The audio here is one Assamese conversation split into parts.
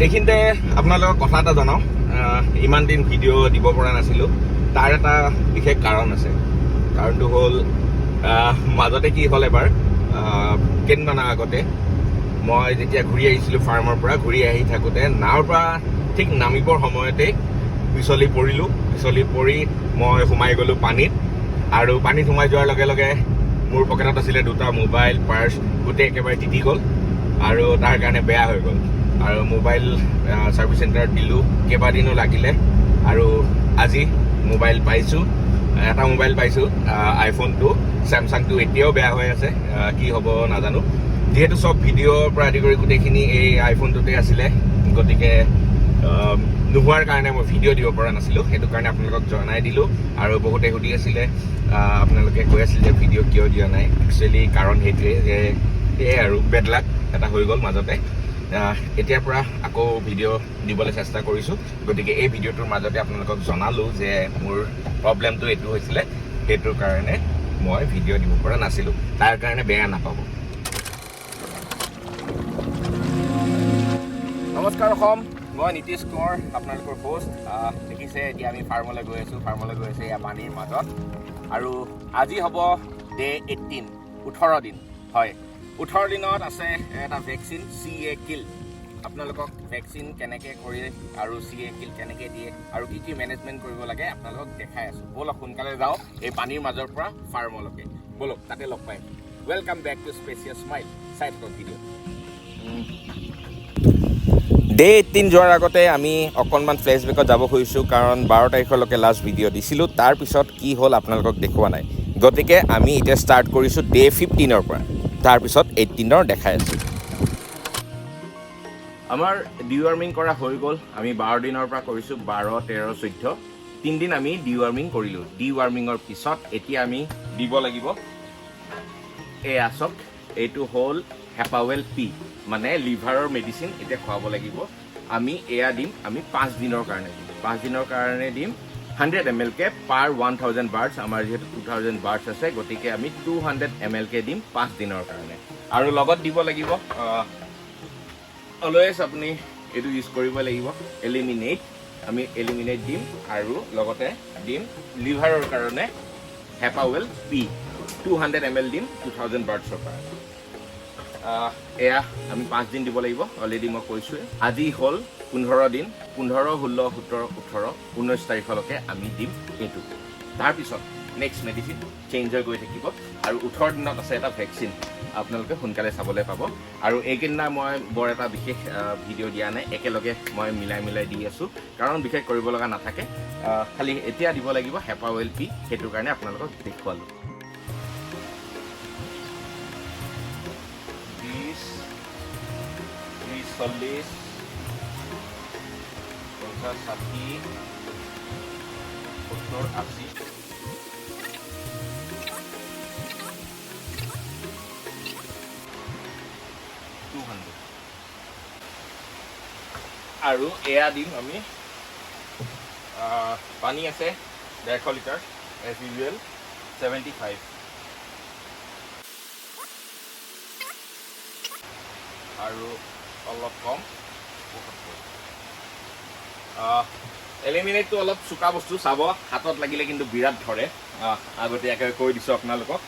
এইখিনিতে আপোনালোকক কথা এটা জনাওঁ ইমান দিন ভিডিঅ' দিব পৰা নাছিলোঁ তাৰ এটা বিশেষ কাৰণ আছে কাৰণটো হ'ল মাজতে কি হ'ল এবাৰ কেইদিনমানৰ আগতে মই যেতিয়া ঘূৰি আহিছিলোঁ ফাৰ্মৰ পৰা ঘূৰি আহি থাকোঁতে নাৱৰ পৰা ঠিক নামিবৰ সময়তে পিছলি পৰি মই সোমাই গ'লোঁ পানীত আৰু পানীত সোমাই যোৱাৰ লগে লগে মোৰ পকেটত আছিলে দুটা মোবাইল পাৰ্চ গোটেই একেবাৰে তিতি গ'ল আৰু তাৰ কাৰণে বেয়া হৈ গ'ল আৰু মোবাইল ছাৰ্ভিচ চেণ্টাৰত দিলোঁ কেইবাদিনো লাগিলে আৰু আজি মোবাইল পাইছোঁ এটা মোবাইল পাইছোঁ আইফোনটো ছেমছাংটো এতিয়াও বেয়া হৈ আছে কি হ'ব নাজানো যিহেতু চব ভিডিঅ'ৰ পৰা আদি কৰি গোটেইখিনি এই আইফোনটোতে আছিলে গতিকে নোহোৱাৰ কাৰণে মই ভিডিঅ' দিব পৰা নাছিলোঁ সেইটো কাৰণে আপোনালোকক জনাই দিলোঁ আৰু বহুতে সুধি আছিলে আপোনালোকে কৈ আছিল যে ভিডিঅ' কিয় দিয়া নাই একচুৱেলি কাৰণ সেইটোৱে যে এই আৰু বেড লাক এটা হৈ গ'ল মাজতে এতিয়াৰ পৰা আকৌ ভিডিঅ' দিবলৈ চেষ্টা কৰিছোঁ গতিকে এই ভিডিঅ'টোৰ মাজতে আপোনালোকক জনালোঁ যে মোৰ প্ৰব্লেমটো এইটো হৈছিলে সেইটোৰ কাৰণে মই ভিডিঅ' দিব পৰা নাছিলোঁ তাৰ কাৰণে বেয়া নাপাব নমস্কাৰ অসম মই নীতিশ কোঁৱৰ আপোনালোকৰ হোষ্ট দেখিছে এতিয়া আমি ফাৰ্মলৈ গৈ আছোঁ এয়া পানীৰ মাজত আৰু আজি হ'ব ডে 18 18 দিন হয় 18 দিনত আছে এটা ভেকচিন CA কিল আপোনালোকক ভেকচিন কেনেকৈ কৰি আৰু CA কিল কেনেকৈ দিয়ে আৰু কি মেনেজমেণ্ট কৰিব লাগে আপোনালোকক দেখাই আছোঁ ব'লক সোনকালে যাওঁ এই পানীৰ মাজৰ পৰা ফাৰ্মলৈকে ব'লক তাতে লগ পাই ৱেলকাম বেক টু স্পেচিয়াছ স্মাইল চাই থাকক ভিডিঅ' ডে 18 যোৱাৰ আগতে আমি অকণমান ফ্লেশ্ববেকত যাব খুজিছোঁ কাৰণ 12 তাৰিখলৈকে লাষ্ট ভিডিঅ' দিছিলোঁ তাৰপিছত কি হ'ল আপোনালোকক দেখুওৱা নাই গতিকে আমি এতিয়া ষ্টাৰ্ট কৰিছোঁ ডে 15ৰ পৰা তাৰপিছত 18ৰ দেখাই আছোঁ আমাৰ ডিৱাৰ্মিং কৰা হৈ গ'ল আমি 12 দিনৰ পৰা কৰিছোঁ 12, 13, 14 3 দিন আমি ডিৱাৰ্মিং কৰিলোঁ ডিৱাৰ্মিঙৰ পিছত এতিয়া আমি দিব লাগিব এয়া চাওক এইটো হ'ল হেপাৱেল পি মানে লিভাৰৰ মেডিচিন এতিয়া খুৱাব লাগিব আমি এয়া দিম আমি 5 দিনৰ কাৰণে দিম 100 ml কে পাৰ 1000 বাৰ্ডছ আমাৰ যেহেতু 2000 বাৰ্ডছ আছে গতিকে আমি 200 ml কে দিম 5 দিনৰ কাৰণে আৰু লগত দিব লাগিব অলৱেজ আপুনি এইটো ইউজ কৰিব লাগিব এলিমিনেট আমি এলিমিনেট দিম আৰু লগতে দিম লিভাৰৰ কাৰণে হেপাৱেল পি 200 ml দিম 2000 বাৰ্ডছৰ কাৰণে এয়া আমি 5 দিন দিব লাগিব অলৰেডি মই কৈছোঁৱে আজি হ'ল 15 দিন 15, 16, 17, 18, 19 তাৰিখলৈকে আমি দিম এইটো তাৰপিছত নেক্সট মেডিচিন চেঞ্জ হৈ গৈ থাকিব আৰু 18 দিনত আছে এটা ভেকচিন আপোনালোকে সোনকালে চাবলৈ পাব আৰু এইকেইদিনা মই বৰ এটা বিশেষ ভিডিঅ' দিয়া নাই একেলগে মই মিলাই দি আছোঁ কাৰণ বিশেষ কৰিব লগা নাথাকে খালি এতিয়া দিব লাগিব হেপাৱেল পি সেইটোৰ কাৰণে আপোনালোকক দেখুৱালোঁ 40, 50, 60, 70, 80 200 আৰু এয়া দিম আমি পানী আছে 150 লিটাৰ এজ ইউজুৱেল 75 আৰু অলপ কম এলিমিনেটটো অলপ চোকা বস্তু চাব হাতত লাগিলে কিন্তু বিৰাট ধৰে আগতীয়াকৈ কৈ দিছোঁ আপোনালোকক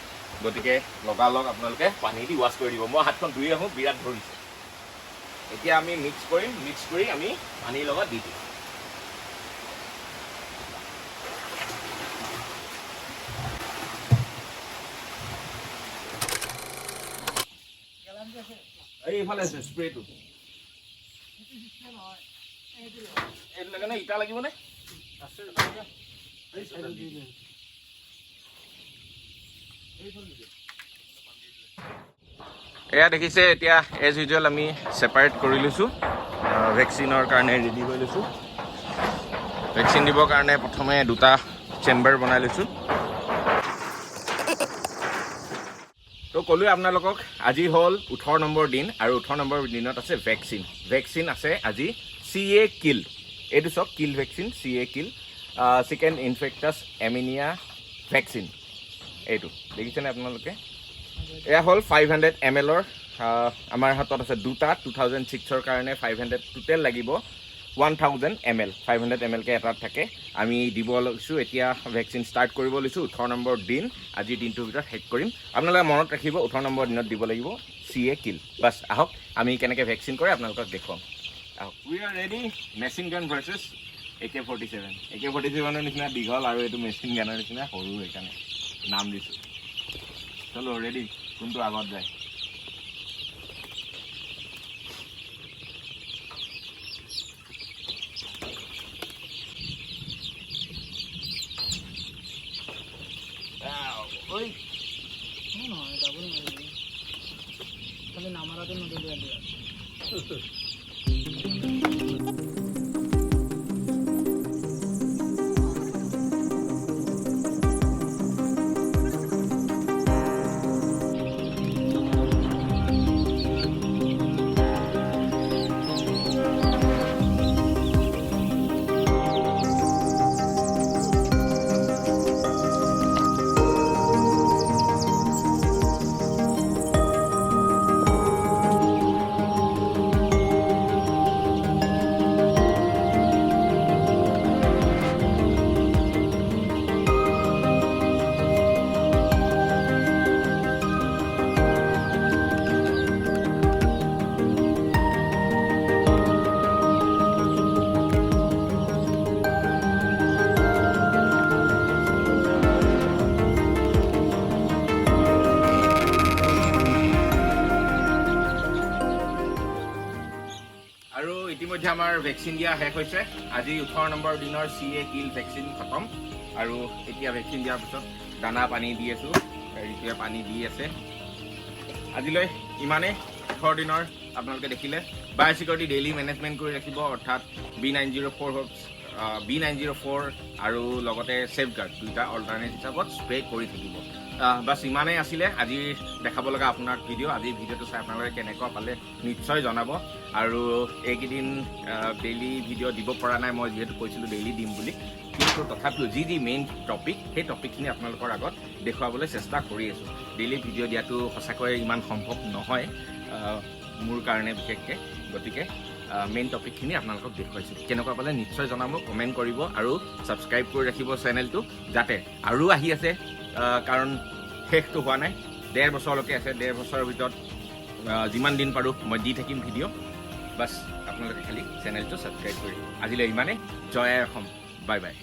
গতিকে লগালগ আপোনালোকে পানী দি ৱাছ কৰি দিব মই হাতখন ধুই আহোঁ বিৰাট ধৰিছে এতিয়া আমি মিক্স কৰি আমি পানীৰ লগত দি দিম এইফালে আছে স্প্ৰেটো এইটো লাগে নে ইটা লাগিব নে এয়া দেখিছে এতিয়া এজ ইউজুৱেল আমি ছেপাৰেট কৰি লৈছোঁ ভেকচিনৰ কাৰণে ৰেডি কৰি লৈছোঁ ভেকচিন দিবৰ কাৰণে প্ৰথমে দুটা চেম্বাৰ বনাই লৈছোঁ তো ক'লোৱে আপোনালোকক আজি হ'ল 18 নম্বৰ দিন আৰু 18 নম্বৰ দিনত আছে ভেকচিন আছে আজি CA কিল এইটো চব কিল ভেকচিন CA কিল চিকেন ইনফেক্টাছ এমিনিয়া ভেকচিন এইটো দেখিছেনে আপোনালোকে এয়া হ'ল 500 ml আমাৰ হাতত আছে দুটা 2006ৰ কাৰণে 500 টোটেল লাগিব 1000 ml 500 ml কে এটাত থাকে আমি দিব লৈছোঁ এতিয়া ভেকচিন ষ্টাৰ্ট কৰিব লৈছোঁ 18 নম্বৰ দিন আজিৰ দিনটোৰ ভিতৰত শেষ কৰিম আপোনালোকে মনত ৰাখিব 18 নম্বৰ দিনত দিব লাগিব CA কিল বাছ আহক আমি কেনেকৈ ভেকচিন কৰে আপোনালোকক দেখুৱাম আহক উই আৰ ৰেডি মেচিন গান ভাৰ্চেছ AK-47 নিচিনা দীঘল আৰু এইটো মেচিন গানৰ নিচিনা সৰু সেইকাৰণে নাম দিছোঁ চলো ৰেডি কোনটো আগত যায় Oi. No, double marriage. Kali namara to no dele aliya. আৰু ইতিমধ্যে আমাৰ ভেকচিন দিয়া শেষ হৈছে আজি 18 নম্বৰ দিনৰ CA কিল ভেকচিন খতম আৰু এতিয়া ভেকচিন দিয়াৰ পিছত দানা পানী দি আছোঁ ঋতুৱে পানী দি আছে আজিলৈ ইমানে 18 দিনৰ আপোনালোকে দেখিলে বায়'চিকিউৰিটি ডেইলি মেনেজমেণ্ট কৰি ৰাখিব অৰ্থাৎ B904 আৰু লগতে ছেফগাৰ্ড দুটা অল্টাৰনেট হিচাপত স্প্ৰে কৰি থাকিব বাছ ইমানেই আছিলে আজি দেখাব লগা আপোনাক ভিডিঅ' আজিৰ ভিডিঅ'টো চাই আপোনালোকে কেনেকুৱা পালে নিশ্চয় জনাব আৰু এইকেইদিন ডেইলি ভিডিঅ' দিব পৰা নাই মই যিহেতু কৈছিলোঁ ডেইলি দিম বুলি কিন্তু তথাপিও যি মেইন টপিক সেই টপিকখিনি আপোনালোকৰ আগত দেখুৱাবলৈ চেষ্টা কৰি আছোঁ ডেইলি ভিডিঅ' দিয়াটো সঁচাকৈ ইমান সম্ভৱ নহয় মোৰ কাৰণে বিশেষকৈ গতিকে মেইন টপিকখিনি আপোনালোকক দেখুৱাইছোঁ কেনেকুৱা পালে নিশ্চয় জনাব কমেণ্ট কৰিব আৰু ছাবস্ক্ৰাইব কৰি ৰাখিব চেনেলটো যাতে আৰু আহি আছে কাৰণ শেষটো হোৱা নাই 1.5 বছৰলৈকে আছে 1.5 বছৰৰ ভিতৰত যিমান দিন পাৰোঁ মই দি থাকিম ভিডিঅ' বাছ আপোনালোকে খালি চেনেলটো ছাবস্ক্ৰাইব কৰি আজিলৈ ইমানেই জয় আই অসম বাই বাই